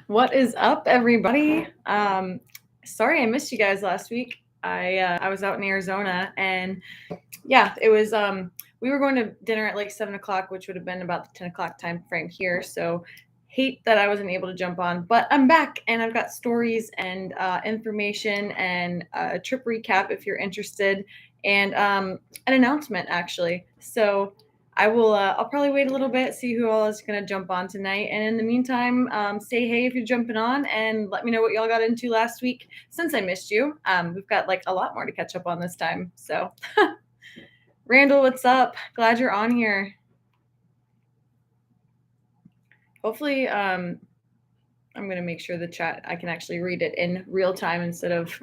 What is up, everybody? Sorry I missed you guys last week. I was out in Arizona, and yeah, it was we were going to dinner at like 7 o'clock, which would have been about the 10 o'clock time frame here. So hate that I wasn't able to jump on, but I'm back and I've got stories and information and a trip recap if you're interested, and an announcement actually. So I will. I'll probably wait a little bit, see who all is going to jump on tonight, and in the meantime, say hey if you're jumping on, and let me know what y'all got into last week since I missed you. We've got like a lot more to catch up on this time. So, Randall, what's up? Glad you're on here. Hopefully, I'm going to make sure the chat I can actually read it in real time instead of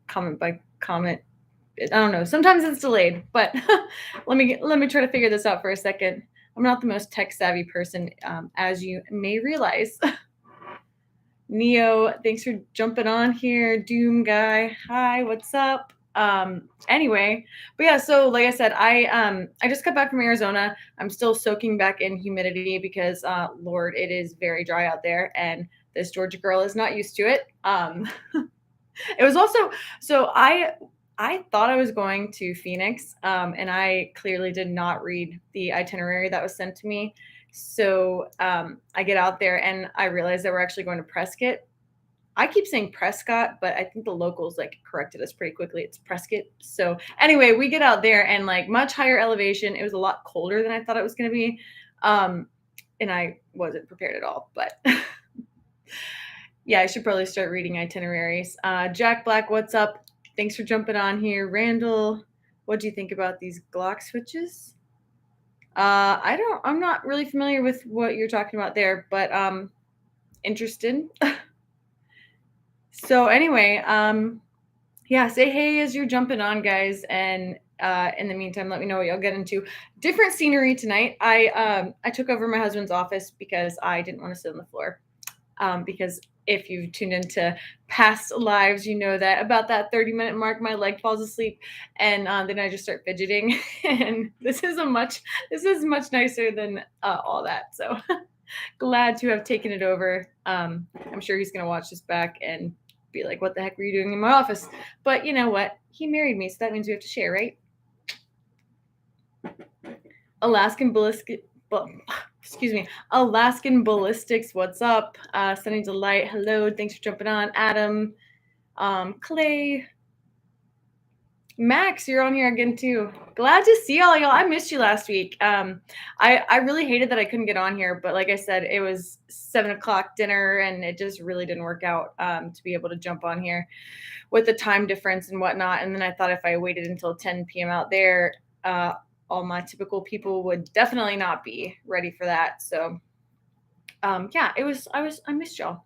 comment by comment. I don't know. Sometimes it's delayed, but let me try to figure this out for a second. I'm not the most tech savvy person, as you may realize. Neo, thanks for jumping on here. Doom guy, hi, what's up? Anyway, but yeah, so like I said, I just got back from Arizona. I'm still soaking back in humidity because Lord, it is very dry out there, and this Georgia girl is not used to it. It was also so I thought I was going to Phoenix, and I clearly did not read the itinerary that was sent to me. So I get out there and I realize that we're actually going to Prescott. I keep saying Prescott, but I think the locals like corrected us pretty quickly. It's Prescott. So anyway, we get out there and like much higher elevation. It was a lot colder than I thought it was going to be. And I wasn't prepared at all, but yeah, I should probably start reading itineraries. Jack Black, what's up? Thanks for jumping on here. Randall, what do you think about these Glock switches? I'm not really familiar with what you're talking about there, but interested. So anyway, yeah, say hey as you're jumping on, guys, and in the meantime, let me know what y'all get into. Different scenery tonight. I took over my husband's office because I didn't want to sit on the floor. Because if you've tuned into past lives, you know that about that 30-minute mark, my leg falls asleep, and then I just start fidgeting. And this is much nicer than all that. So glad to have taken it over. I'm sure he's gonna watch this back and be like, "What the heck were you doing in my office?" But you know what? He married me, so that means we have to share, right? Alaskan ballistic. Excuse me, Alaskan Ballistics, what's up? Sunny Delight, hello, thanks for jumping on. Adam, Clay, Max, you're on here again too. Glad to see all y'all. I missed you last week. I really hated that I couldn't get on here, but like I said, it was 7 o'clock dinner, and it just really didn't work out to be able to jump on here with the time difference and whatnot. And then I thought if I waited until 10 p.m. out there, all my typical people would definitely not be ready for that. So yeah, I missed y'all.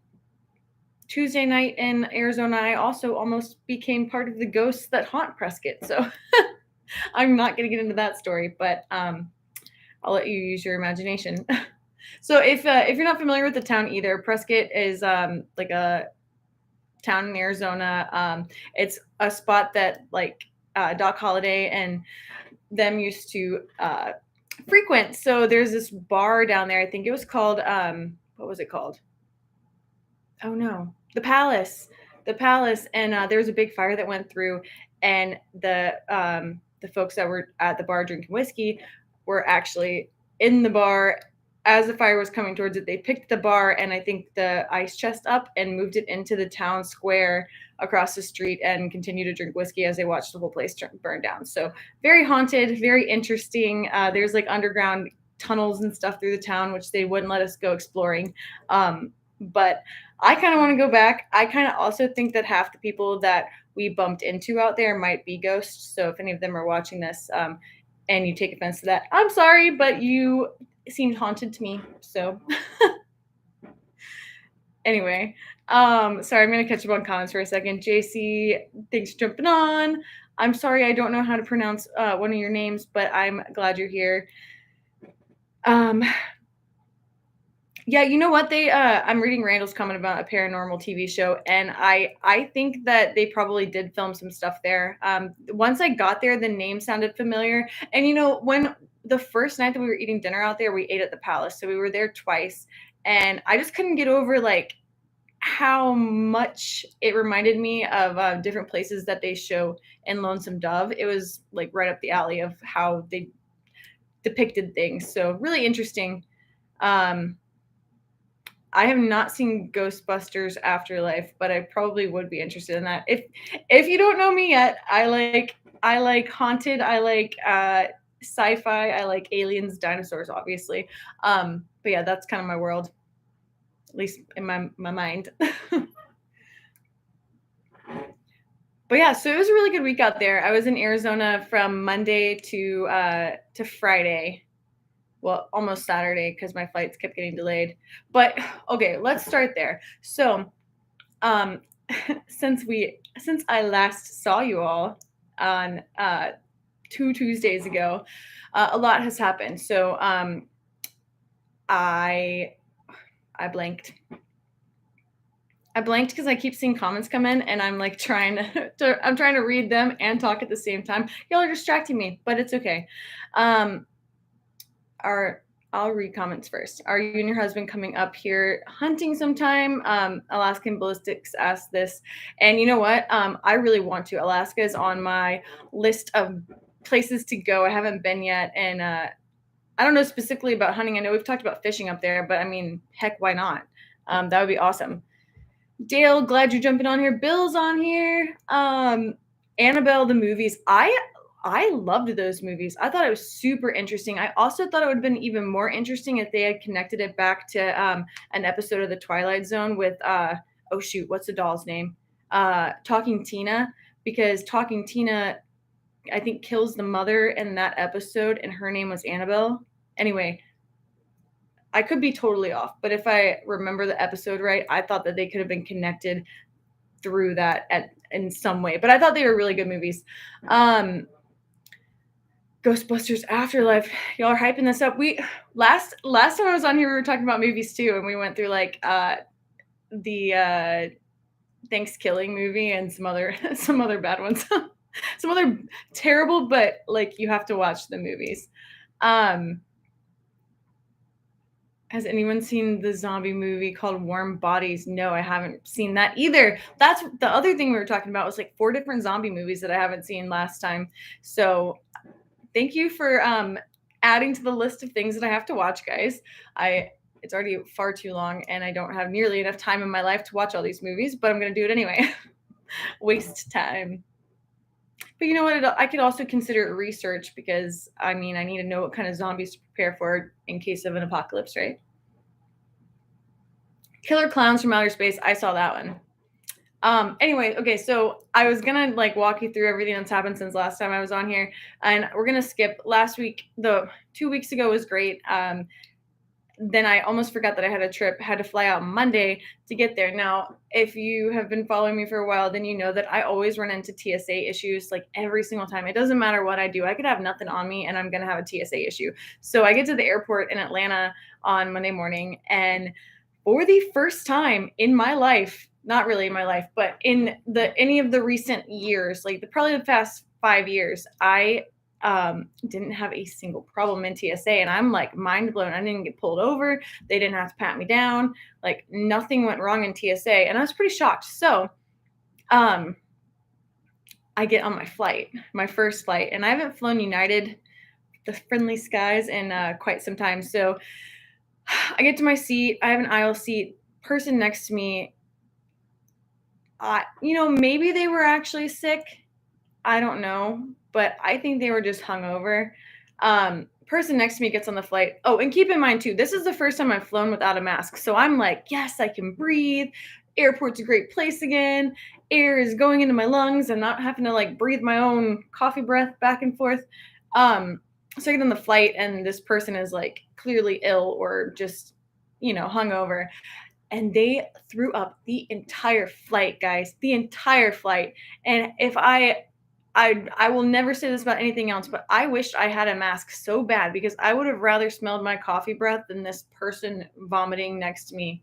Tuesday night in Arizona, I also almost became part of the ghosts that haunt Prescott. So I'm not going to get into that story, but I'll let you use your imagination. So if you're not familiar with the town either, Prescott is like a town in Arizona. It's a spot that like Doc Holliday and them used to frequent. So there's this bar down there. I think it was called what was it called? Oh no, the Palace. The Palace. And there was a big fire that went through, and the folks that were at the bar drinking whiskey were actually in the bar as the fire was coming towards it. They picked the bar and I think the ice chest up and moved it into the town square across the street and continued to drink whiskey as they watched the whole place burn down. So very haunted, very interesting. There's like underground tunnels and stuff through the town, which they wouldn't let us go exploring. But I kind of want to go back. I kind of also think that half the people that we bumped into out there might be ghosts. So if any of them are watching this and you take offense to that, I'm sorry, but you seemed haunted to me. So anyway, sorry, I'm going to catch up on comments for a second. JC, thanks for jumping on. I'm sorry, I don't know how to pronounce one of your names, but I'm glad you're here. Yeah, you know what? I'm reading Randall's comment about a paranormal TV show, and I think that they probably did film some stuff there. Once I got there, the name sounded familiar. And you know, when the first night that we were eating dinner out there, we ate at the Palace, so we were there twice, and I just couldn't get over like how much it reminded me of different places that they show in Lonesome Dove. It was like right up the alley of how they depicted things. So really interesting. Um, I have not seen Ghostbusters Afterlife, but I probably would be interested in that. If you don't know me yet, I like haunted, I like sci-fi, I like aliens, dinosaurs, obviously. But yeah, that's kind of my world, at least in my mind. But yeah, so it was a really good week out there. I was in Arizona from Monday to Friday. Well, almost Saturday because my flights kept getting delayed. But okay, let's start there. So, um, since I last saw you all on 2 Tuesdays ago, a lot has happened. So, I I blanked. I blanked because I keep seeing comments come in, and I'm like trying I'm trying to read them and talk at the same time. Y'all are distracting me, but it's okay. Um, are I'll read comments first. Are you and your husband coming up here hunting sometime? Alaskan Ballistics asked this, and you know what? I really want to. Alaska is on my list of places to go. I haven't been yet, and I don't know specifically about hunting. I know we've talked about fishing up there, but I mean, heck, why not? That would be awesome. Dale, glad you're jumping on here. Bill's on here. Annabelle the movies. I loved those movies. I thought it was super interesting. I also thought it would have been even more interesting if they had connected it back to an episode of The Twilight Zone with oh shoot, what's the doll's name? Talking Tina, because Talking Tina I think kills the mother in that episode, and her name was Annabelle. Anyway, I could be totally off, but if I remember the episode right, I thought that they could have been connected through that in some way. But I thought they were really good movies. Ghostbusters Afterlife, y'all are hyping this up. We last time I was on here, we were talking about movies too, and we went through like the Thanksgiving movie and some other some other bad ones, some other terrible, but like you have to watch the movies. Has anyone seen the zombie movie called Warm Bodies? No, I haven't seen that either. That's the other thing we were talking about was like 4 different zombie movies that I haven't seen last time. So thank you for adding to the list of things that I have to watch, guys. It's already far too long and I don't have nearly enough time in my life to watch all these movies, but I'm going to do it anyway. Waste time. But you know what? I could also consider it research because I mean, I need to know what kind of zombies to prepare for in case of an apocalypse, right? Killer Clowns from Outer Space. I saw that one. Anyway, okay, so I was gonna like walk you through everything that's happened since last time I was on here, and we're gonna skip last week. The 2 weeks ago was great. Then I almost forgot that I had a trip, had to fly out Monday to get there. Now, if you have been following me for a while, then you know that I always run into TSA issues like every single time. It doesn't matter what I do. I could have nothing on me and I'm going to have a TSA issue. So I get to the airport in Atlanta on Monday morning, and for the first time in my life, not really in my life, but in any of the recent years, like probably the past 5 years, I didn't have a single problem in TSA, and I'm like mind blown. I didn't get pulled over. They didn't have to pat me down. Like nothing went wrong in TSA, and I was pretty shocked. So, I get on my flight, my first flight, and I haven't flown United, the friendly skies, in quite some time. So, I get to my seat. I have an aisle seat. Person next to me, maybe they were actually sick. I don't know, but I think they were just hungover. Person next to me gets on the flight. Oh, and keep in mind too, this is the first time I've flown without a mask. So I'm like, yes, I can breathe. Airport's a great place again. Air is going into my lungs. I'm not having to like breathe my own coffee breath back and forth. So I get on the flight and this person is like clearly ill or just, hungover. And they threw up the entire flight, guys, the entire flight. And if I will never say this about anything else, but I wished I had a mask so bad because I would have rather smelled my coffee breath than this person vomiting next to me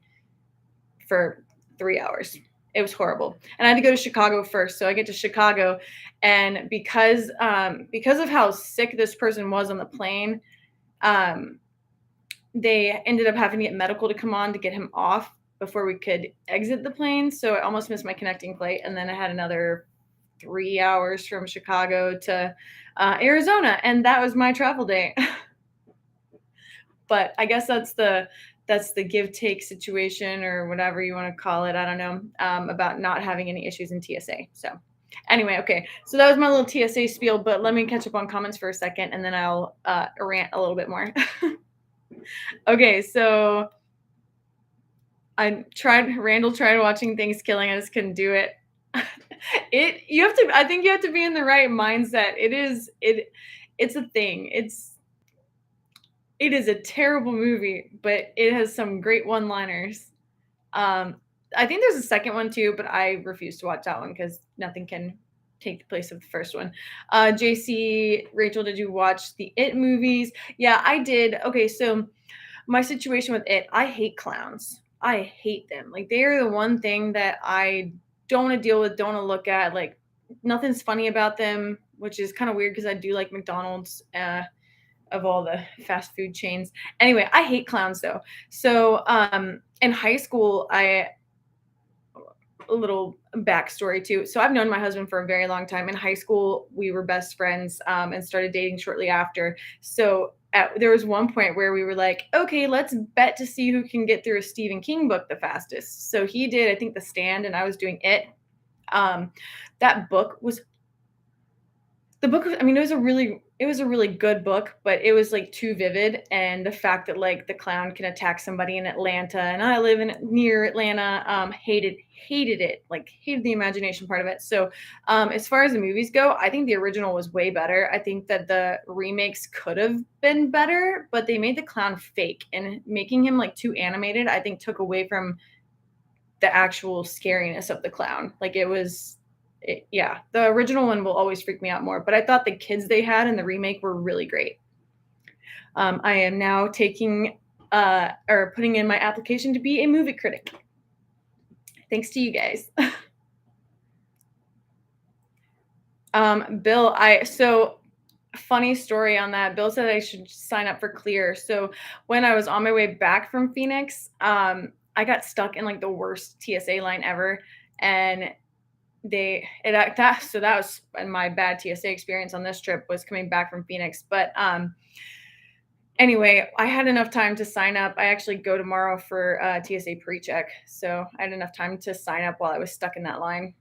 for 3 hours. It was horrible. And I had to go to Chicago first. So I get to Chicago, and because of how sick this person was on the plane, they ended up having to get medical to come on to get him off. before we could exit the plane. So I almost missed my connecting flight. And then I had another 3 hours from Chicago to Arizona. And that was my travel day. But I guess that's the give take situation or whatever you want to call it. I don't know, about not having any issues in TSA. So anyway, okay. So that was my little TSA spiel, but let me catch up on comments for a second and then I'll rant a little bit more. Okay, so Randall tried watching Thanksgiving. I just couldn't do it. I think you have to be in the right mindset. It's a thing. It is a terrible movie, but it has some great one-liners. I think there's a second one too, but I refuse to watch that one because nothing can take the place of the first one. JC, Rachel, did you watch the It movies? Yeah, I did. Okay, so my situation with It, I hate clowns. I hate them. Like they are the one thing that I don't want to deal with, don't want to look at. Like nothing's funny about them, which is kind of weird because I do like McDonald's. Of all the fast food chains. Anyway, I hate clowns though. So in high school, a little backstory too. So I've known my husband for a very long time. In high school, we were best friends and started dating shortly after. So there was one point where we were like, okay, let's bet to see who can get through a Stephen King book the fastest. So he did, I think, The Stand, and I was doing It. That book was I mean, it was a really good book, but it was like too vivid. And the fact that like the clown can attack somebody in Atlanta, and I live near Atlanta, hated it, like hated the imagination part of it. So as far as the movies go, I think the original was way better. I think that the remakes could have been better, but they made the clown fake, and making him like too animated, I think took away from the actual scariness of the clown. Like yeah, the original one will always freak me out more, but I thought the kids they had in the remake were really great. I am now taking or putting in my application to be a movie critic. Thanks to you guys. Bill, funny story on that. Bill said I should sign up for Clear. So when I was on my way back from Phoenix, I got stuck in like the worst TSA line ever, and that was my bad TSA experience on this trip, was coming back from Phoenix. But anyway, I had enough time to sign up. I actually go tomorrow for TSA pre-check, so I had enough time to sign up while I was stuck in that line.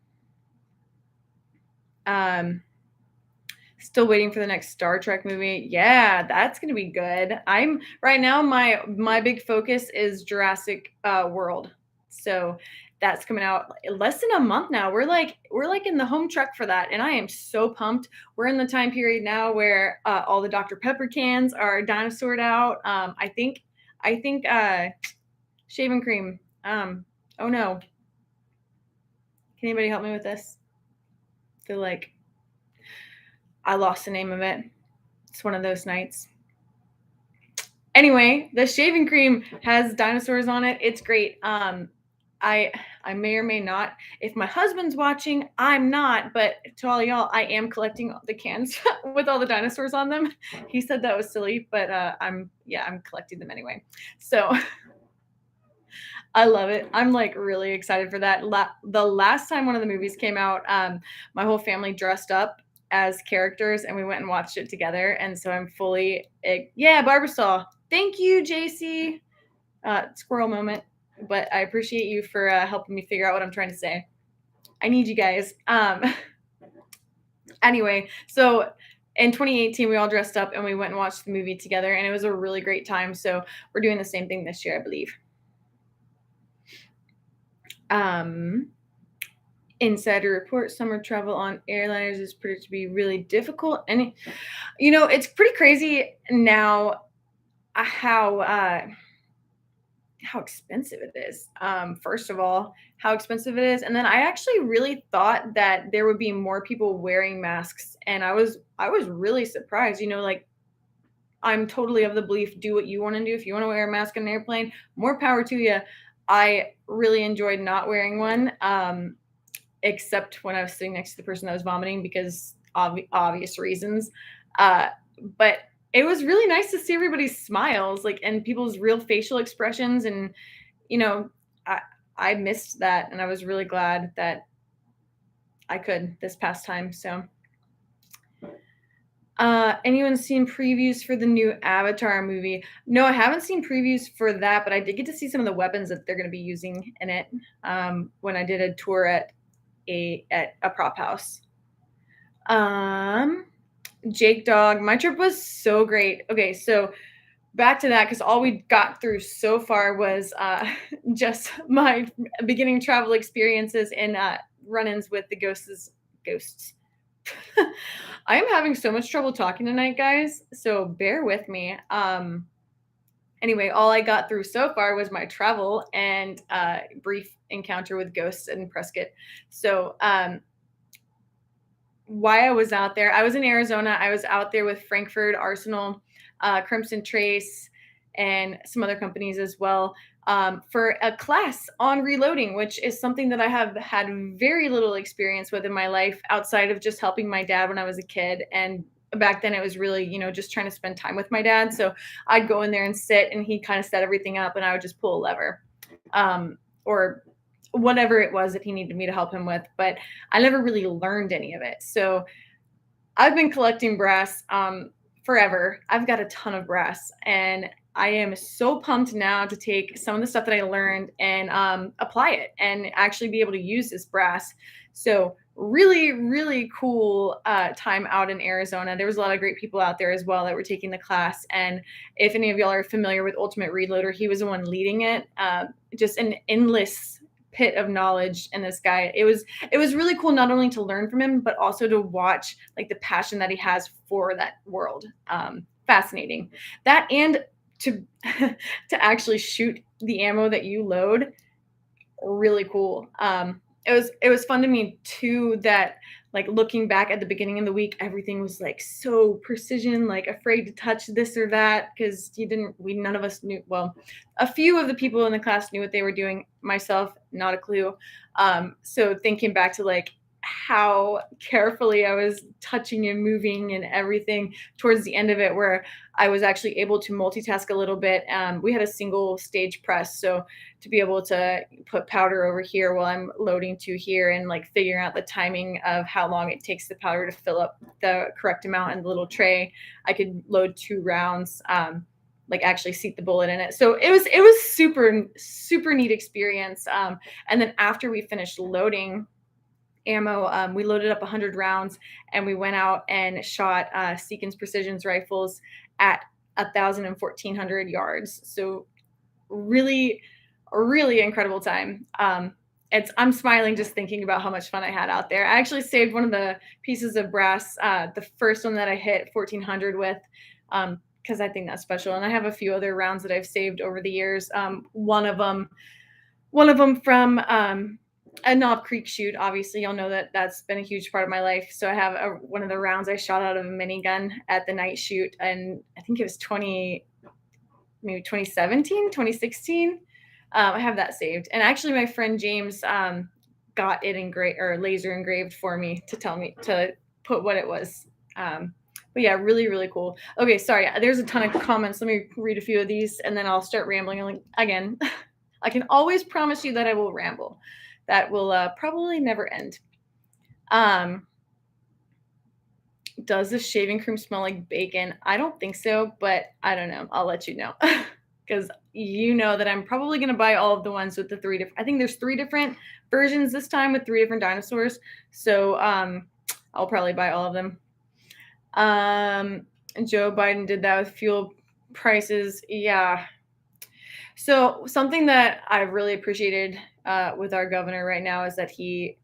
Still waiting for the next Star Trek movie. Yeah, that's gonna be good. I'm right now, my big focus is Jurassic World. So that's coming out less than a month now. We're like in the home truck for that, and I am so pumped. We're in the time period now where all the Dr. Pepper cans are dinosaured out. I think shaving cream. Oh no. Can anybody help me with this? I feel like I lost the name of it. It's one of those nights. Anyway, the shaving cream has dinosaurs on it. It's great. I may or may not. If my husband's watching, I'm not. But to all y'all, I am collecting the cans with all the dinosaurs on them. He said that was silly, but I'm collecting them anyway. So I love it. I'm like really excited for that. The last time one of the movies came out, my whole family dressed up as characters and we went and watched it together. And so I'm fully, Barbara. Thank you, JC. Squirrel moment. But I appreciate you for helping me figure out what I'm trying to say. I need you guys. Anyway, so in 2018, we all dressed up and we went and watched the movie together, and it was a really great time. So we're doing the same thing this year, I believe. Insider report: summer travel on airliners is predicted to be really difficult. And it's pretty crazy now how expensive it is. First of all, how expensive it is. And then I actually really thought that there would be more people wearing masks. And I was really surprised, like I'm totally of the belief, do what you want to do. If you want to wear a mask on an airplane, more power to you. I really enjoyed not wearing one. Except when I was sitting next to the person that was vomiting because obvious reasons. But it was really nice to see everybody's smiles, like, and people's real facial expressions. And, I I missed that, and I was really glad that I could this past time. So, anyone seen previews for the new Avatar movie? No, I haven't seen previews for that, but I did get to see some of the weapons that they're going to be using in it when I did a tour at a prop house. Um, Jake Dog, my trip was so great. Okay, so back to that because all we got through so far was just my beginning travel experiences and run-ins with the ghosts. I am having so much trouble talking tonight, guys, so bear with me. Anyway, all I got through so far was my travel and brief encounter with ghosts in Prescott. So why I was out there. I was in Arizona. I was out there with Frankfurt Arsenal, Crimson Trace, and some other companies as well for a class on reloading, which is something that I have had very little experience with in my life outside of just helping my dad when I was a kid. And back then it was really, just trying to spend time with my dad. So I'd go in there and sit and he kind of set everything up and I would just pull a lever. Or whatever it was that he needed me to help him with, but I never really learned any of it. So I've been collecting brass forever. I've got a ton of brass, and I am so pumped now to take some of the stuff that I learned and apply it and actually be able to use this brass. So really, really cool time out in Arizona. There was a lot of great people out there as well that were taking the class. And if any of y'all are familiar with Ultimate Reloader, he was the one leading it. Just an endless pit of knowledge in this guy. It was really cool not only to learn from him but also to watch like the passion that he has for that world. Fascinating. That and to actually shoot the ammo that you load, really cool. It was fun to me too that like looking back at the beginning of the week, everything was like so precision, like afraid to touch this or that because none of us knew. Well, a few of the people in the class knew what they were doing. Myself, not a clue. So thinking back to like how carefully I was touching and moving and everything towards the end of it, where I was actually able to multitask a little bit. We had a single stage press, so to be able to put powder over here while I'm loading to here and like figuring out the timing of how long it takes the powder to fill up the correct amount in the little tray, I could load 2 rounds. Like actually seat the bullet in it. So it was super, super neat experience. And then after we finished loading ammo, we loaded up 100 rounds and we went out and shot Seekins Precision's rifles at 1,000 and 1,400 yards. So really, really incredible time. I'm smiling just thinking about how much fun I had out there. I actually saved one of the pieces of brass, the first one that I hit 1,400 with, because I think that's special. And I have a few other rounds that I've saved over the years. One of them from a Knob Creek shoot. Obviously, you'll know that that's been a huge part of my life. So I have one of the rounds I shot out of a minigun at the night shoot, and I think it was 2017, 2016. I have that saved. And actually, my friend James got it engraved or laser engraved for me to tell me to put what it was. But yeah, really, really cool. Okay, sorry. There's a ton of comments. Let me read a few of these, and then I'll start rambling again. I can always promise you that I will ramble. That will probably never end. Does the shaving cream smell like bacon? I don't think so, but I don't know. I'll let you know. Because you know that I'm probably going to buy all of the ones with the 3 different, I think there's 3 different versions this time with 3 different dinosaurs. So I'll probably buy all of them. Joe Biden did that with fuel prices. Yeah. So something that I've really appreciated with our governor right now is that he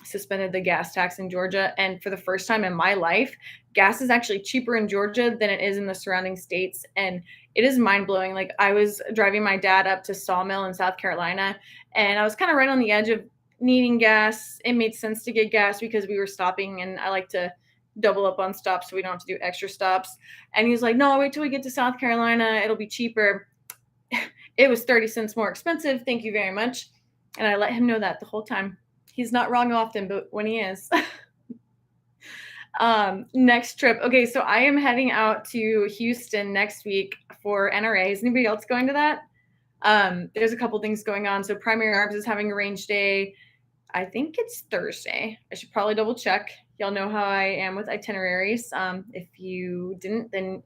suspended the gas tax in Georgia. And for the first time in my life, gas is actually cheaper in Georgia than it is in the surrounding states. And it is mind blowing. Like I was driving my dad up to Sawmill in South Carolina, and I was kind of right on the edge of needing gas. It made sense to get gas because we were stopping, and I like to double up on stops so we don't have to do extra stops. And he was like, no, wait till we get to South Carolina. It'll be cheaper. It was 30 cents more expensive. Thank you very much. And I let him know that the whole time. He's not wrong often, but when he is. Next trip. Okay, so I am heading out to Houston next week for NRA. Is anybody else going to that? There's a couple things going on. So Primary Arbs is having a range day. I think it's Thursday. I should probably double check. Y'all know how I am with itineraries. If you didn't, then,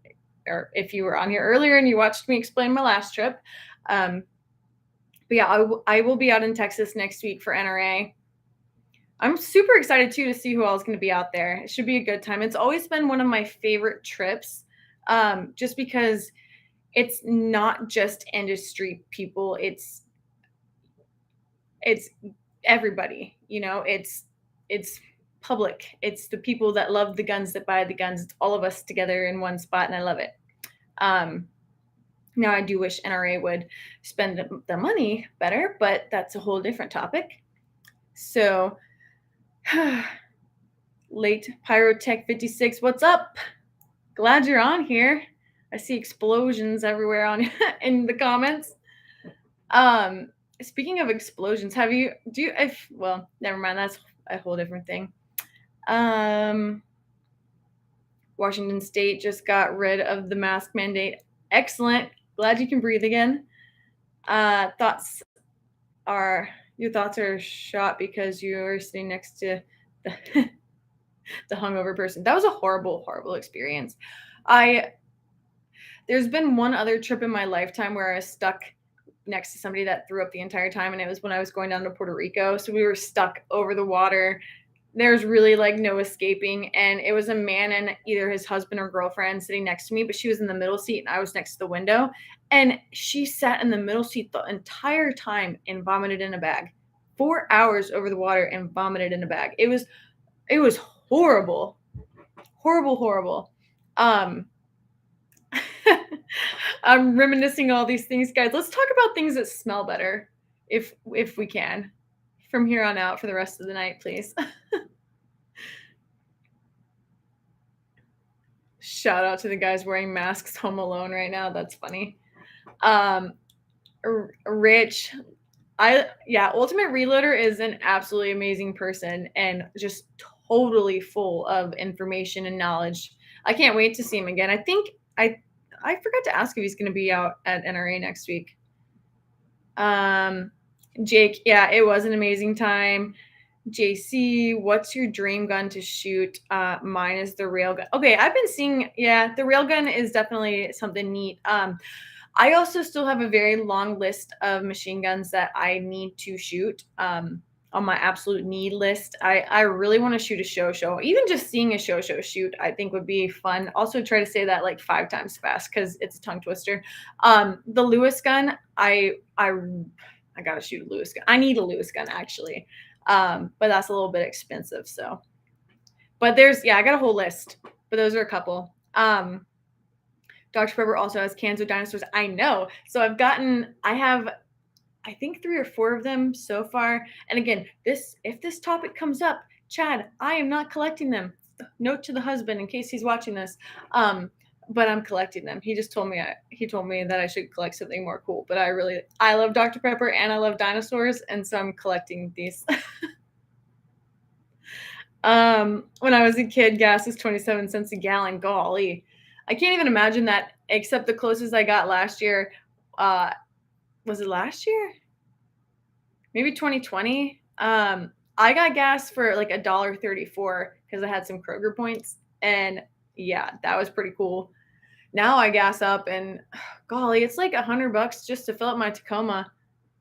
or if you were on here earlier and you watched me explain my last trip. But yeah, I will be out in Texas next week for NRA. I'm super excited too to see who else is going to be out there. It should be a good time. It's always been one of my favorite trips, just because it's not just industry people. It's everybody. It's public. It's the people that love the guns, that buy the guns. It's all of us together in one spot, and I love it. Now I do wish NRA would spend the money better, but that's a whole different topic. So, late Pyrotech 56, what's up? Glad you're on here. I see explosions everywhere on in the comments. Speaking of explosions, well, never mind, that's a whole different thing. Washington State just got rid of the mask mandate. Excellent. Glad you can breathe again. Your thoughts are shot because you're sitting next to the, the hungover person. That was a horrible, horrible experience. There's been one other trip in my lifetime where I was stuck next to somebody that threw up the entire time, and it was when I was going down to Puerto Rico. So we were stuck over the water. There's really like no escaping, and it was a man and either his husband or girlfriend sitting next to me, but she was in the middle seat and I was next to the window, and she sat in the middle seat the entire time and vomited in a bag. 4 hours over the water and vomited in a bag. It was horrible. Horrible. I'm reminiscing all these things, guys. Let's talk about things that smell better, if we can, from here on out for the rest of the night, please. Shout out to the guys wearing masks home alone right now. That's funny. Rich, Ultimate Reloader is an absolutely amazing person and just totally full of information and knowledge. I can't wait to see him again. I think I forgot to ask if he's going to be out at NRA next week. Jake, yeah, it was an amazing time. JC, what's your dream gun to shoot? Mine is the railgun. Okay, I've been seeing, the railgun is definitely something neat. I also still have a very long list of machine guns that I need to shoot. On my absolute need list. I really want to shoot a show. Even just seeing a show shoot, I think would be fun. Also try to say that like 5 times fast because it's a tongue twister. The Lewis gun, I gotta shoot a Lewis gun. I need a Lewis gun actually. But that's a little bit expensive. So, but I got a whole list, but those are a couple. Dr. Pepper also has cans of dinosaurs. I know. So I have I think 3 or 4 of them so far. And again, if this topic comes up, Chad, I am not collecting them. Note to the husband in case he's watching this. But I'm collecting them. He just told me that I should collect something more cool. But I love Dr. Pepper and I love dinosaurs, and so I'm collecting these. When I was a kid, gas was 27 cents a gallon. Golly. I can't even imagine that, except the closest I got last year. Was it last year? Maybe 2020. I got gas for like $1.34 because I had some Kroger points, and yeah, that was pretty cool. Now I gas up, and golly, it's like $100 just to fill up my Tacoma.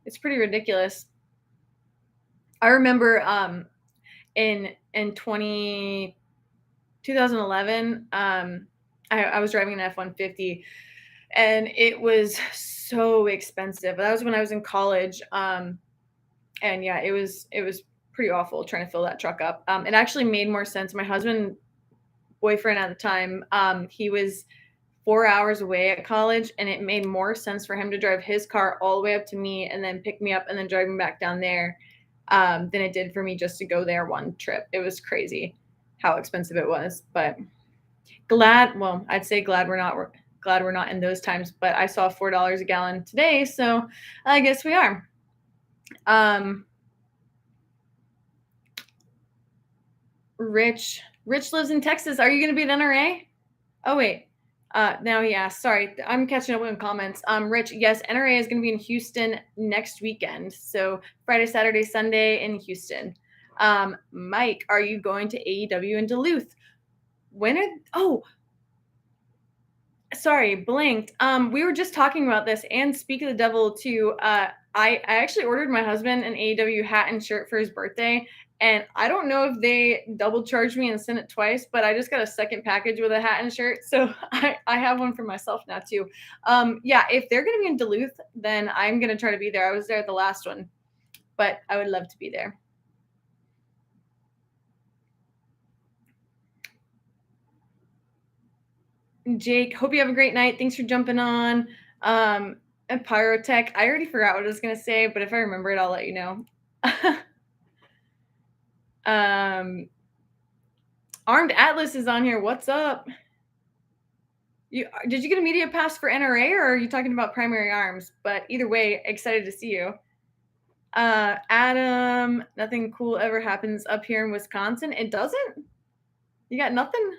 It's pretty ridiculous. I remember in 2011, I was driving an F-150, and it was so expensive. That was when I was in college. And yeah, it was pretty awful trying to fill that truck up. It actually made more sense. My boyfriend at the time, he was 4 hours away at college, and it made more sense for him to drive his car all the way up to me and then pick me up and then drive me back down there than it did for me just to go there one trip. It was crazy how expensive it was, but I'd say glad we're not in those times, but I saw $4 a gallon today, so I guess we are. Rich lives in Texas. Are you going to be at NRA? Oh, wait. Now he asks, sorry, I'm catching up with comments. Rich, yes, NRA is going to be in Houston next weekend. So Friday, Saturday, Sunday in Houston. Mike, are you going to AEW in Duluth? Oh, sorry, blinked. We were just talking about this and Speak of the Devil too. I actually ordered my husband an AEW hat and shirt for his birthday. And I don't know if they double charged me and sent it twice, but I just got a second package with a hat and shirt. So I have one for myself now too. Yeah, if they're going to be in Duluth, then I'm going to try to be there. I was there at the last one, but I would love to be there. Jake, hope you have a great night. Thanks for jumping on. And Pyrotech, I already forgot what I was going to say, but if I remember it, I'll let you know. Armed Atlas is on here. What's up? Did you get a media pass for NRA, or are you talking about Primary Arms? But either way, excited to see you. Adam, nothing cool ever happens up here in Wisconsin. It doesn't? You got nothing?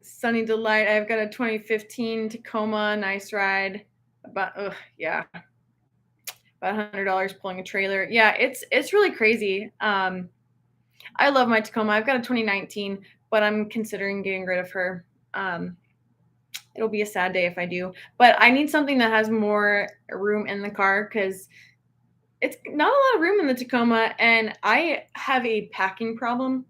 Sunny Delight. I've got a 2015 Tacoma. Nice ride. Yeah. About $100 pulling a trailer. Yeah, it's really crazy. I love my Tacoma. I've got a 2019, but I'm considering getting rid of her. It'll be a sad day if I do. But I need something that has more room in the car because it's not a lot of room in the Tacoma, and I have a packing problem.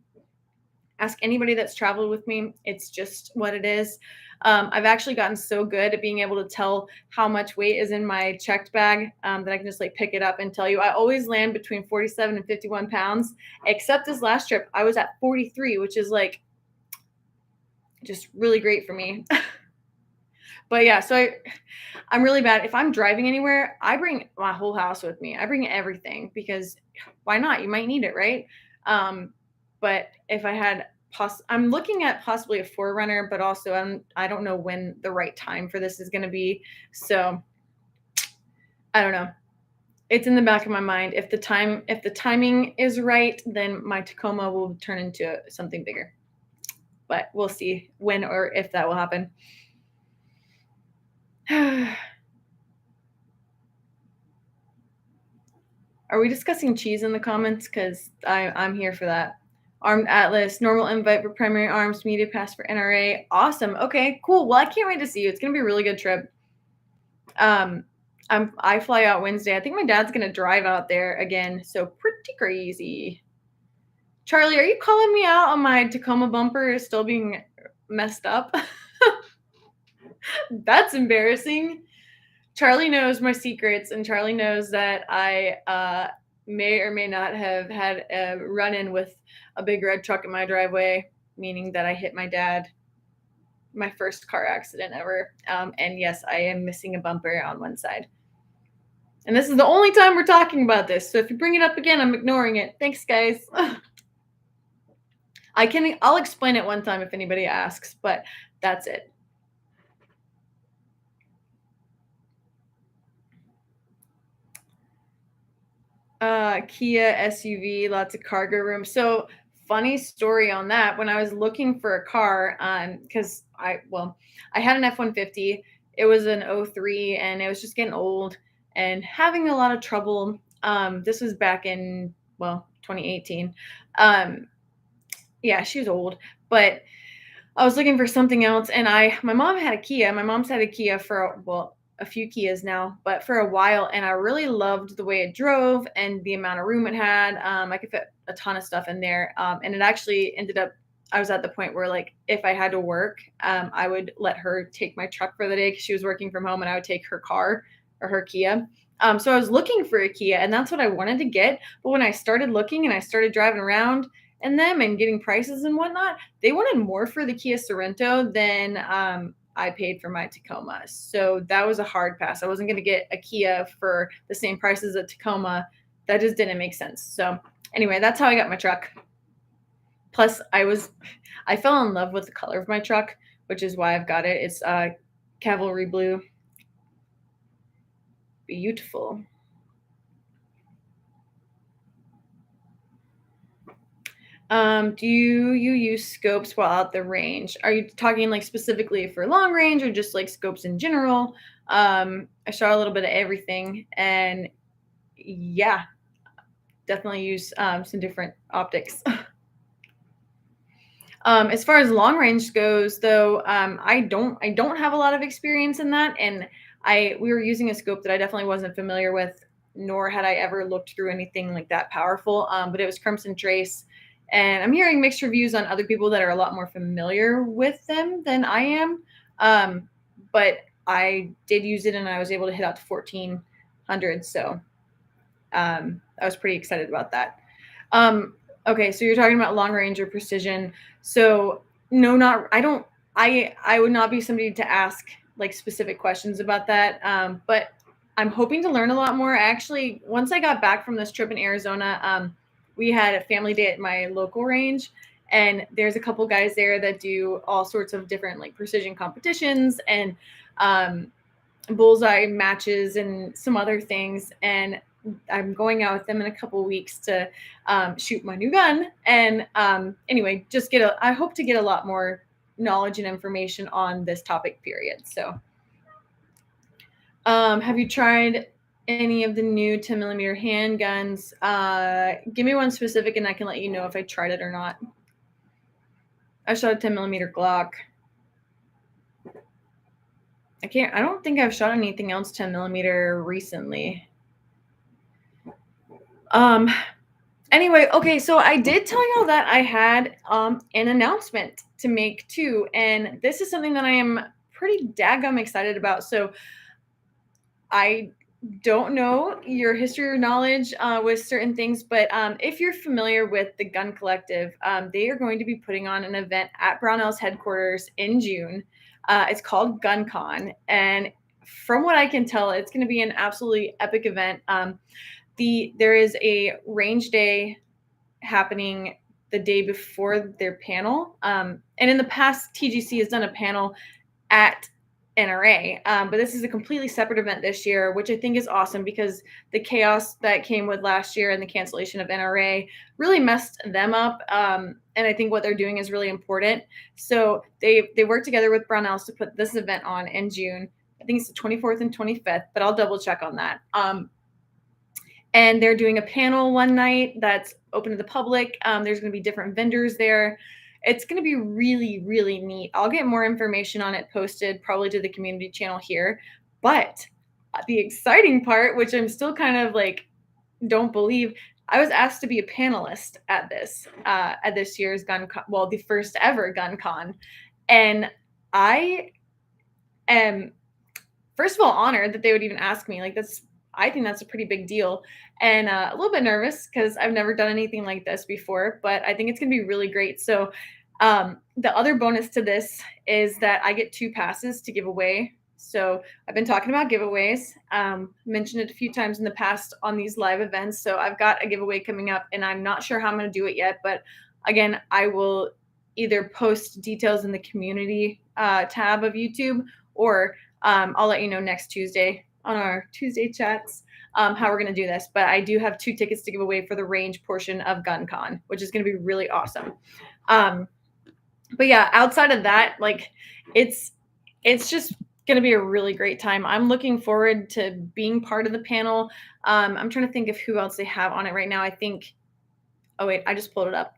Ask anybody that's traveled with me. It's just what it is. I've actually gotten so good at being able to tell how much weight is in my checked bag that I can just like pick it up and tell you. I always land between 47 and 51 pounds, except this last trip, I was at 43, which is like just really great for me. But yeah, so I'm really bad. If I'm driving anywhere, I bring my whole house with me. I bring everything because why not? You might need it, right? But if I had I'm looking at possibly a Forerunner, but also I don't know when the right time for this is going to be. So I don't know. It's in the back of my mind. If the timing is right, then my Tacoma will turn into something bigger. But we'll see when or if that will happen. Are we discussing cheese in the comments? Because I'm here for that. Armed Atlas, normal invite for Primary Arms, media pass for NRA. Awesome. Okay, cool. Well, I can't wait to see you. It's gonna be a really good trip. I fly out Wednesday. I think my dad's gonna drive out there again. So pretty crazy. Charlie, are you calling me out on my Tacoma bumper still being messed up? That's embarrassing. Charlie knows my secrets, and Charlie knows that I may or may not have had a run-in with a big red truck in my driveway, meaning that I hit my dad, my first car accident ever. And yes, I am missing a bumper on one side. And this is the only time we're talking about this. So if you bring it up again, I'm ignoring it. Thanks, guys. I'll explain it one time if anybody asks, but that's it. Kia SUV, lots of cargo room. So funny story on that. When I was looking for a car, because I had an F-150. It was an 03 and it was just getting old and having a lot of trouble. This was back in 2018. Yeah, she was old, but I was looking for something else, and my mom had a Kia. My mom's had a Kia for a few Kias now, but for a while, and I really loved the way it drove and the amount of room it had. I could fit a ton of stuff in there, and it actually ended up. I was at the point where, like, if I had to work, I would let her take my truck for the day because she was working from home, and I would take her car or her Kia. So I was looking for a Kia, and that's what I wanted to get. But when I started looking and I started driving around in them and getting prices and whatnot, they wanted more for the Kia Sorento than I paid for my Tacoma. So that was a hard pass. I wasn't going to get a Kia for the same price as a Tacoma. That just didn't make sense. So anyway, that's how I got my truck. Plus, I fell in love with the color of my truck, which is why I've got it. It's cavalry blue. Beautiful. Do you use scopes while out the range? Are you talking like specifically for long range or just like scopes in general? I shot a little bit of everything, and yeah, definitely use some different optics. As far as long range goes, though, I don't have a lot of experience in that, and we were using a scope that I definitely wasn't familiar with, nor had I ever looked through anything like that powerful. But it was Crimson Trace, and I'm hearing mixed reviews on other people that are a lot more familiar with them than I am. But I did use it, and I was able to hit out to 1400, so I was pretty excited about that. Um, okay, so you're talking about long range or precision. So no, not I don't. I would not be somebody to ask like specific questions about that. But I'm hoping to learn a lot more. Actually, once I got back from this trip in Arizona, we had a family day at my local range, and there's a couple guys there that do all sorts of different like precision competitions and um, bullseye matches and some other things. And I'm going out with them in a couple weeks to shoot my new gun. And anyway, I hope to get a lot more knowledge and information on this topic period. So, have you tried any of the new 10 millimeter handguns? Give me one specific and I can let you know if I tried it or not. I shot a 10 millimeter Glock. I don't think I've shot anything else 10 millimeter recently. Um, Anyway, okay, so I did tell y'all that I had an announcement to make too, and this is something that I am pretty daggum excited about. So I don't know your history or knowledge with certain things, but if you're familiar with the Gun Collective, they are going to be putting on an event at Brownell's headquarters in June. It's called GunCon, and from what I can tell, it's going to be an absolutely epic event. There is a range day happening the day before their panel. And in the past, TGC has done a panel at NRA, but this is a completely separate event this year, which I think is awesome because the chaos that came with last year and the cancellation of NRA really messed them up. And I think what they're doing is really important. So they worked together with Brownells to put this event on in June. I think it's the 24th and 25th, but I'll double check on that. And they're doing a panel one night that's open to the public. There's going to be different vendors there. It's going to be really, really neat. I'll get more information on it posted probably to the community channel here. But the exciting part, which I'm still kind of like, don't believe, I was asked to be a panelist at this year's the first ever Gun Con. And I am, first of all, honored that they would even ask me. I think that's a pretty big deal, and a little bit nervous because I've never done anything like this before, but I think it's going to be really great. So the other bonus to this is that I get 2 passes to give away. So I've been talking about giveaways, mentioned it a few times in the past on these live events. So I've got a giveaway coming up, and I'm not sure how I'm going to do it yet, but again, I will either post details in the community tab of YouTube, or I'll let you know next Tuesday on our Tuesday chats how we're going to do this. But I do have 2 tickets to give away for the range portion of GunCon, which is going to be really awesome. But yeah, outside of that, like it's just going to be a really great time. I'm looking forward to being part of the panel. I'm trying to think of who else they have on it right now. I think Oh wait, I just pulled it up.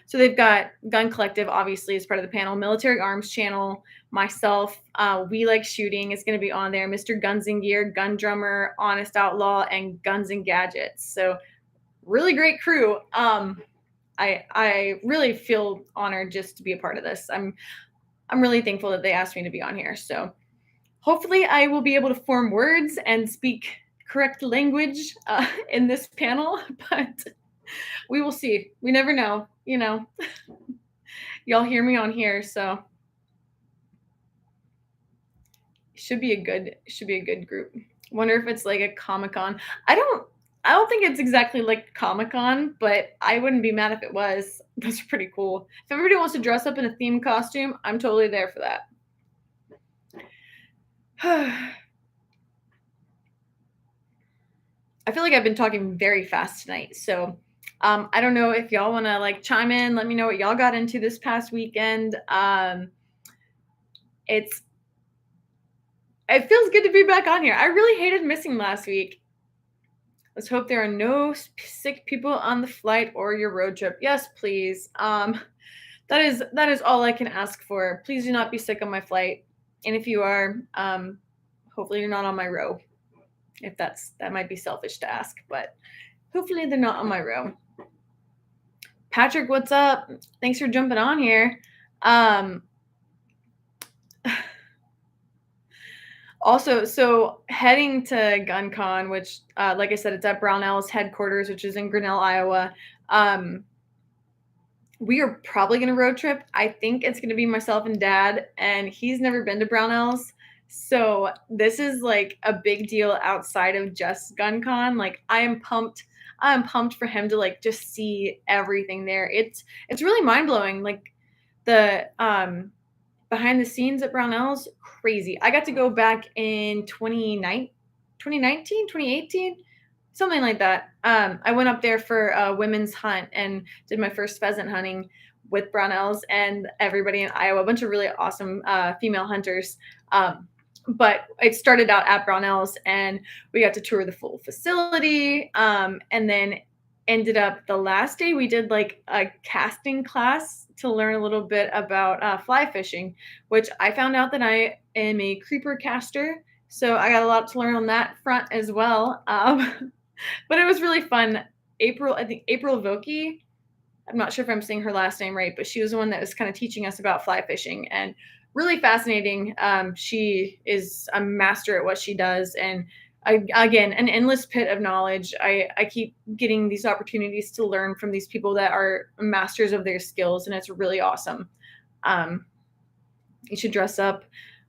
So they've got Gun Collective, obviously, as part of the panel. Military Arms Channel, myself, We Like Shooting is going to be on there. Mr. Guns and Gear, Gun Drummer, Honest Outlaw, and Guns and Gadgets. So really great crew. I really feel honored just to be a part of this. I'm really thankful that they asked me to be on here. So hopefully I will be able to form words and speak correct language in this panel, but we will see. We never know, Y'all hear me on here, so should be a good group. Wonder if it's like a Comic-Con. I don't think it's exactly like Comic-Con, but I wouldn't be mad if it was. That's pretty cool. If everybody wants to dress up in a theme costume, I'm totally there for that. I feel like I've been talking very fast tonight, so I don't know if y'all want to like chime in, let me know what y'all got into this past weekend. It's it feels good to be back on here. I really hated missing last week. Let's hope there are no sick people on the flight or your road trip. Yes, please. That is all I can ask for. Please do not be sick on my flight. And if you are, hopefully you're not on my row. If that might be selfish to ask, but hopefully they're not on my row. Patrick, what's up? Thanks for jumping on here. Also, so heading to GunCon, which, like I said, it's at Brownell's headquarters, which is in Grinnell, Iowa. We are probably going to road trip. I think it's going to be myself and Dad, and he's never been to Brownell's. So this is like a big deal outside of just GunCon. Like I am pumped. I'm pumped for him to like just see everything there. It's really mind blowing. Like the behind the scenes at Brownell's, crazy. I got to go back in 2019, 2018, something like that. I went up there for a women's hunt and did my first pheasant hunting with Brownells and everybody in Iowa, a bunch of really awesome female hunters. But it started out at Brownells and we got to tour the full facility. And then ended up the last day we did like a casting class to learn a little bit about fly fishing, which I found out that I am a creeper caster. So I got a lot to learn on that front as well. But it was really fun. I think April Voki, I'm not sure if I'm saying her last name right, but she was the one that was kind of teaching us about fly fishing and really fascinating. She is a master at what she does. And again, an endless pit of knowledge. I keep getting these opportunities to learn from these people that are masters of their skills, and it's really awesome. You should dress up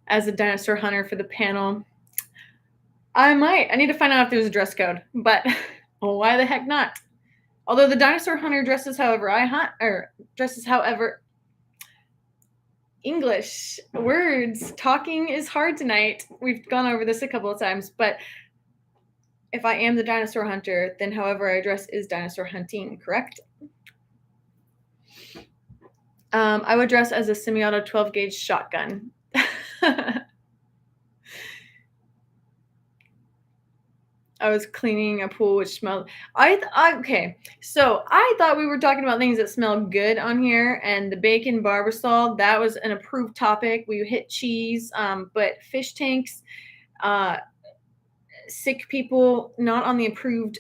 as a dinosaur hunter for the panel. I might. I need to find out if there's a dress code, but why the heck not? Although the dinosaur hunter dresses however I hunt, or dresses however. English words. Talking is hard tonight. We've gone over this a couple of times, but if I am the dinosaur hunter, then however I dress is dinosaur hunting, correct? I would dress as a semi-auto 12-gauge shotgun. I was cleaning a pool which smelled. Okay, so I thought we were talking about things that smell good on here, and the bacon barbasol, that was an approved topic. We hit cheese, but fish tanks, sick people, not on the approved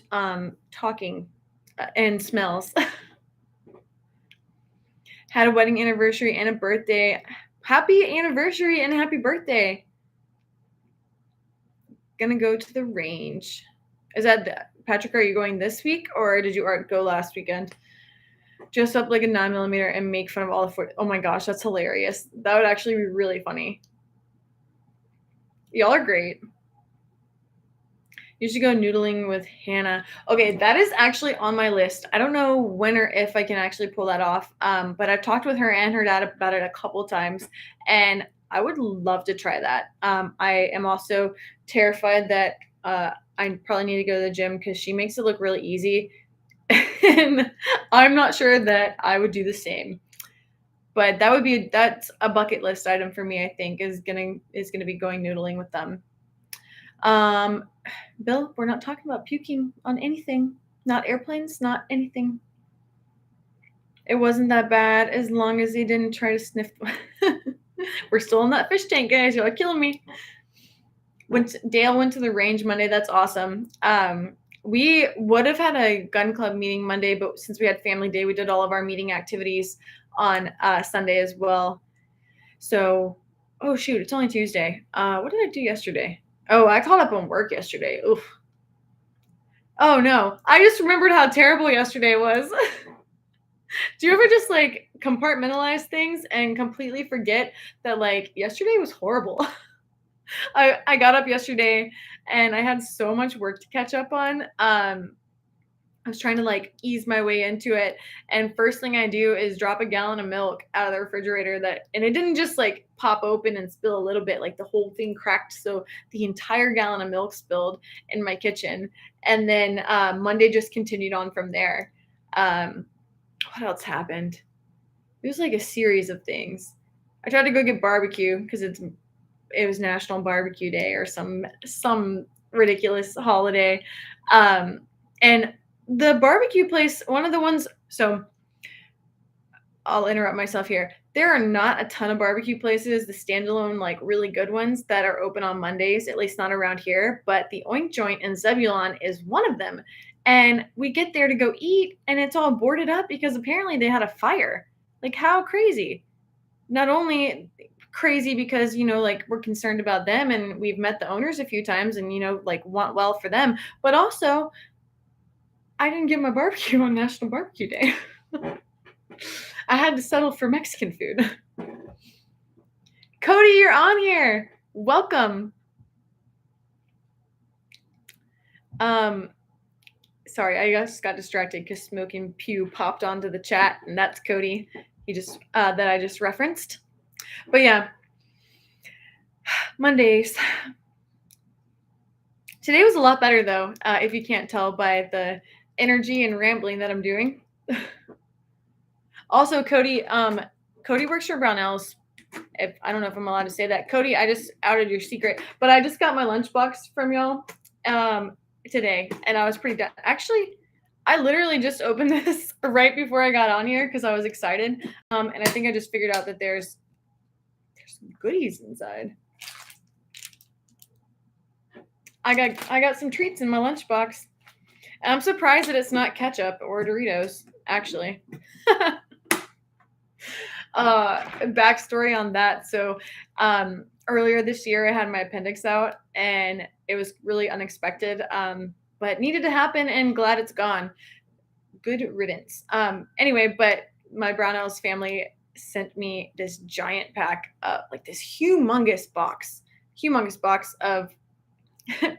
talking and smells. Had a wedding anniversary and a birthday. Happy anniversary and happy birthday. Gonna go to the range. Is that Patrick? Are you going this week or did you go last weekend? Dress up like a 9mm and make fun of all the foot. Oh my gosh, that's hilarious. That would actually be really funny. Y'all are great. You should go noodling with Hannah. Okay, that is actually on my list. I don't know when or if I can actually pull that off. But I've talked with her and her dad about it a couple times, and I would love to try that. I am also terrified that I probably need to go to the gym because she makes it look really easy. And I'm not sure that I would do the same. But that's a bucket list item for me, I think, is gonna be going noodling with them. Bill, we're not talking about puking on anything. Not airplanes, not anything. It wasn't that bad as long as he didn't try to sniff. We're still in that fish tank, guys. You're like killing me. Dale went to the range Monday. That's awesome. We would have had a gun club meeting Monday, but since we had family day, we did all of our meeting activities on Sunday as well. So, oh shoot, it's only Tuesday. What did I do yesterday? Oh, I caught up on work yesterday. Oof. Oh no, I just remembered how terrible yesterday was. Do you ever just like compartmentalize things and completely forget that like yesterday was horrible? I got up yesterday and I had so much work to catch up on. I was trying to like ease my way into it. And first thing I do is drop a gallon of milk out of the refrigerator and it didn't just like pop open and spill a little bit, like the whole thing cracked. So the entire gallon of milk spilled in my kitchen. And then Monday just continued on from there. What else happened? It was like a series of things. I tried to go get barbecue because it was National Barbecue Day or some ridiculous holiday. And the barbecue place, one of the ones, so I'll interrupt myself here. There are not a ton of barbecue places, the standalone, like really good ones that are open on Mondays, at least not around here. But the Oink Joint in Zebulon is one of them. And we get there to go eat, and it's all boarded up because apparently they had a fire. Like, how crazy? Not only crazy because, like we're concerned about them and we've met the owners a few times and, like want well for them, but also I didn't get my barbecue on National Barbecue Day. I had to settle for Mexican food. Cody, you're on here. Welcome. Sorry, I just got distracted because Smoking Pew popped onto the chat, and that's Cody. He just that I just referenced. But yeah, Mondays. Today was a lot better though, if you can't tell by the energy and rambling that I'm doing. Also, Cody works for Brownells. I don't know if I'm allowed to say that. Cody, I just outed your secret, but I just got my lunchbox from y'all today, and I was pretty done. Actually, I literally just opened this right before I got on here because I was excited, and I think I just figured out that there's some goodies inside. I got some treats in my lunchbox, and I'm surprised that it's not ketchup or Doritos, actually. Backstory on that. So earlier this year I had my appendix out and it was really unexpected, but needed to happen, and glad it's gone. Good riddance. Anyway, but my Brownells family sent me this giant pack, like this humongous box of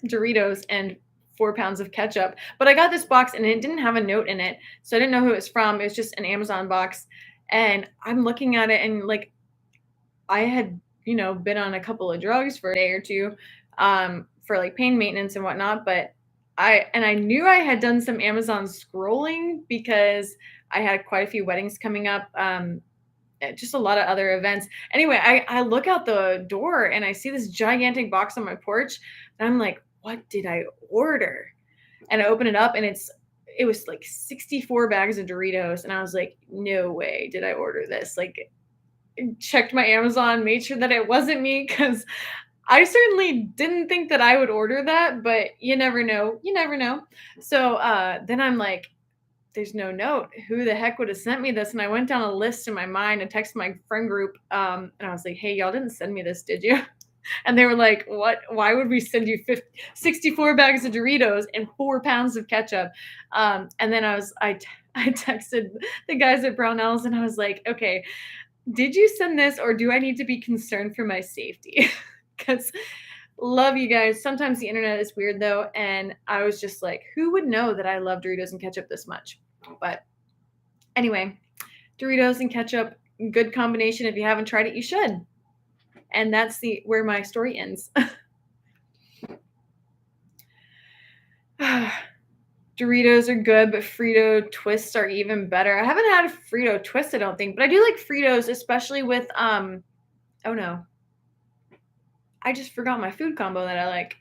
Doritos and 4 pounds of ketchup. But I got this box and it didn't have a note in it, so I didn't know who it was from. It was just an Amazon box. And I'm looking at it and like I had, been on a couple of drugs for a day or two, for like pain maintenance and whatnot. But I knew I had done some Amazon scrolling because I had quite a few weddings coming up, just a lot of other events. Anyway, I look out the door and I see this gigantic box on my porch, and I'm like, what did I order? And I open it up and it was like 64 bags of Doritos. And I was like, no way did I order this. Like, checked my Amazon, made sure that it wasn't me, because I certainly didn't think that I would order that, but you never know. You never know. So then I'm like, there's no note. Who the heck would have sent me this? And I went down a list in my mind and texted my friend group. And I was like, hey, y'all didn't send me this, did you? And they were like, what? Why would we send you 64 bags of Doritos and 4 pounds of ketchup? And then I texted the guys at Brownells and I was like, okay, did you send this or do I need to be concerned for my safety? Because love you guys. Sometimes the internet is weird though. And I was just like, who would know that I love Doritos and ketchup this much? But anyway, Doritos and ketchup, good combination. If you haven't tried it, you should. And that's where my story ends. Doritos are good, but Frito twists are even better. I haven't had a Frito twist, I don't think, but I do like Fritos, especially with oh no. I just forgot my food combo that I like.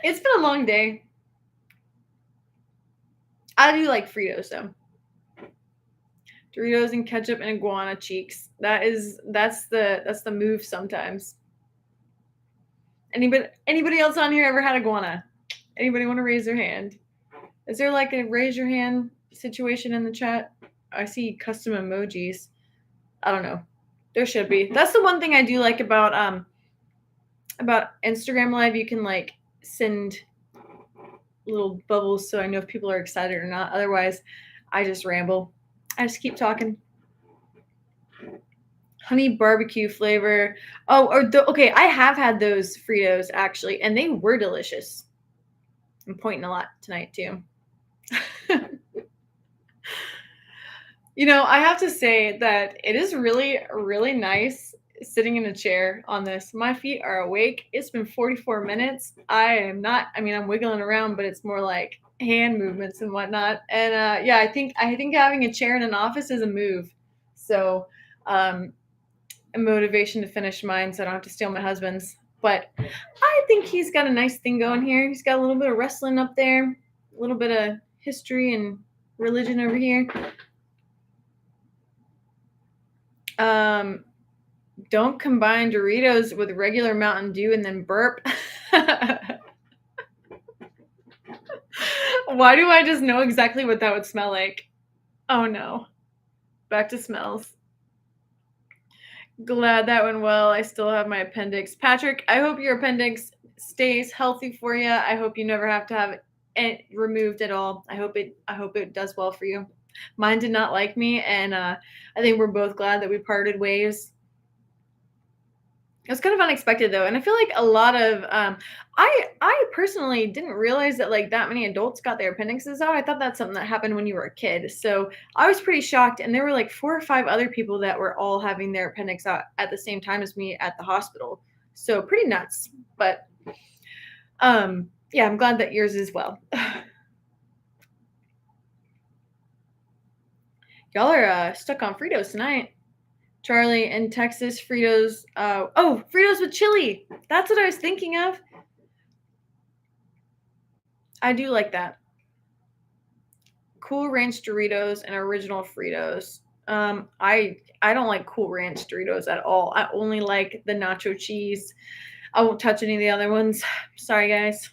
It's been a long day. I do like Fritos though. Doritos and ketchup and iguana cheeks. That's the move sometimes. Anybody else on here ever had iguana? Anybody want to raise their hand? Is there like a raise your hand situation in the chat? I see custom emojis. I don't know. There should be. That's the one thing I do like about Instagram Live. You can like send little bubbles so I know if people are excited or not. Otherwise, I just ramble. I just keep talking. Honey barbecue flavor. Oh, okay. I have had those Fritos actually, and they were delicious. I'm pointing a lot tonight too. I have to say that it is really, really nice sitting in a chair on this. My feet are awake. It's been 44 minutes. I'm wiggling around, but it's more like hand movements and whatnot. And yeah, I think having a chair in an office is a move. So um, a motivation to finish mine, so I don't have to steal my husband's. But I think he's got a nice thing going here. He's got a little bit of wrestling up there, a little bit of history and religion over here. Don't combine Doritos with regular Mountain Dew and then burp. Why do I just know exactly what that would smell like? Oh no. Back to smells. Glad that went well. I still have my appendix. Patrick, I hope your appendix stays healthy for you. I hope you never have to have it removed at all. I hope it does well for you. Mine did not like me, and I think we're both glad that we parted ways. It was kind of unexpected though, and I feel like a lot of I personally didn't realize that like that many adults got their appendixes out. I thought that's something that happened when you were a kid. So I was pretty shocked, and there were like 4 or 5 other people that were all having their appendix out at the same time as me at the hospital. So pretty nuts. But yeah, I'm glad that yours is well. Y'all are stuck on Fritos tonight. Charlie in Texas, Fritos. Oh, Fritos with chili. That's what I was thinking of. I do like that. Cool Ranch Doritos and original Fritos. I don't like Cool Ranch Doritos at all. I only like the nacho cheese. I won't touch any of the other ones. Sorry, guys.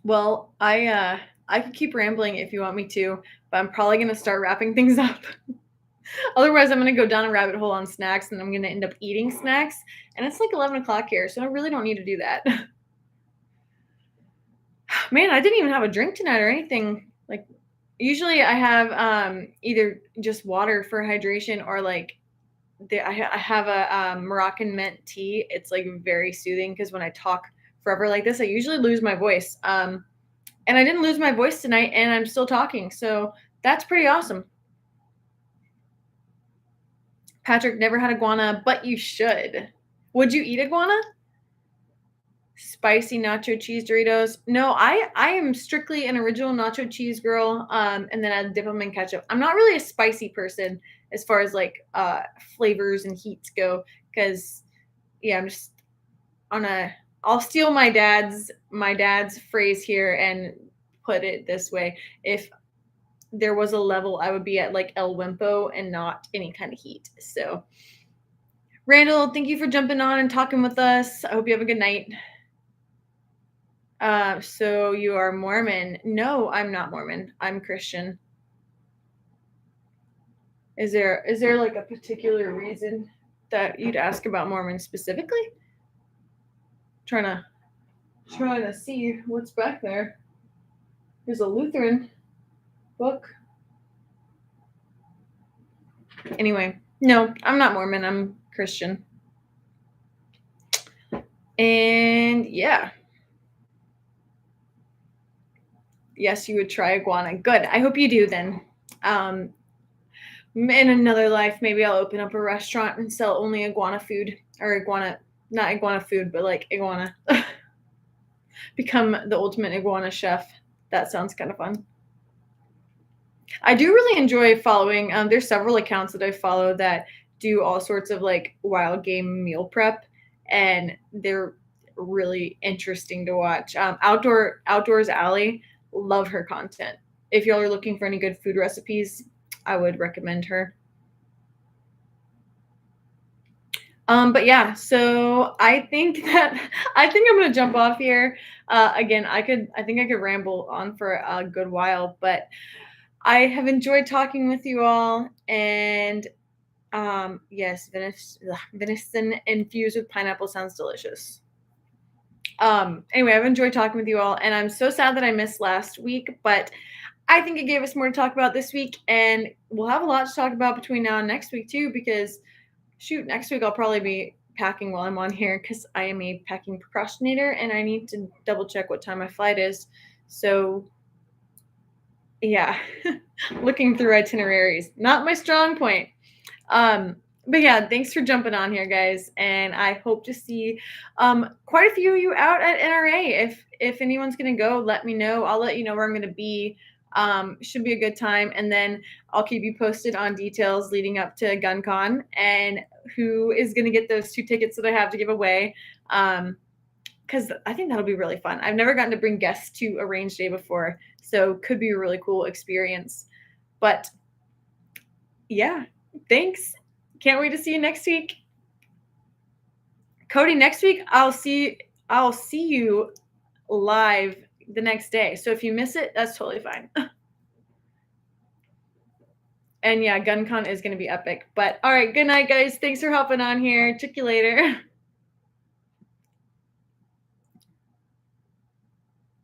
Well, I could keep rambling if you want me to, but I'm probably gonna start wrapping things up. Otherwise, I'm gonna go down a rabbit hole on snacks, and I'm gonna end up eating snacks. And it's like 11 o'clock here, so I really don't need to do that. Man, I didn't even have a drink tonight or anything. Like usually I have either just water for hydration or like I have a Moroccan mint tea. It's like very soothing because when I talk forever like this, I usually lose my voice. And I didn't lose my voice tonight, and I'm still talking. So that's pretty awesome. Patrick never had iguana, but you should. Would you eat iguana? Spicy nacho cheese Doritos. No, I am strictly an original nacho cheese girl. And then I dip them in ketchup. I'm not really a spicy person as far as like flavors and heats go, because yeah, I'm just on a. I'll steal my dad's phrase here and put it this way: if there was a level, I would be at like El Wimpo and not any kind of heat. So, Randall, thank you for jumping on and talking with us. I hope you have a good night. So you are Mormon? No, I'm not Mormon. I'm Christian. Is there like a particular reason that you'd ask about Mormon specifically? Trying to see what's back there. There's a Lutheran book. Anyway, no, I'm not Mormon. I'm Christian. And yeah. Yes, you would try iguana. Good. I hope you do then. In another life, maybe I'll open up a restaurant and sell only iguana food, or iguana, not iguana food, but like iguana. Become the ultimate iguana chef. That sounds kind of fun. I do really enjoy following. There's several accounts that I follow that do all sorts of like wild game meal prep, and they're really interesting to watch. Outdoors Alley, love her content. If y'all are looking for any good food recipes, I would recommend her. But yeah, so I think I'm gonna jump off here. Again, I think I could ramble on for a good while, but I have enjoyed talking with you all. And yes, venison infused with pineapple sounds delicious. Anyway, I've enjoyed talking with you all, and I'm so sad that I missed last week, but I think it gave us more to talk about this week, and we'll have a lot to talk about between now and next week too, because shoot, next week I'll probably be packing while I'm on here because I am a packing procrastinator and I need to double check what time my flight is. So yeah, looking through itineraries, not my strong point. But yeah, thanks for jumping on here, guys, and I hope to see quite a few of you out at NRA. If anyone's gonna go, let me know. I'll let you know where I'm gonna be. Should be a good time, and then I'll keep you posted on details leading up to GunCon and who is gonna get those 2 tickets that I have to give away. Because I think that'll be really fun. I've never gotten to bring guests to a range day before, so could be a really cool experience. But yeah, thanks. Can't wait to see you next week. Cody, next week I'll see you live the next day. So if you miss it, that's totally fine. And yeah, GunCon is going to be epic. But all right, good night, guys. Thanks for helping on here. Check you later.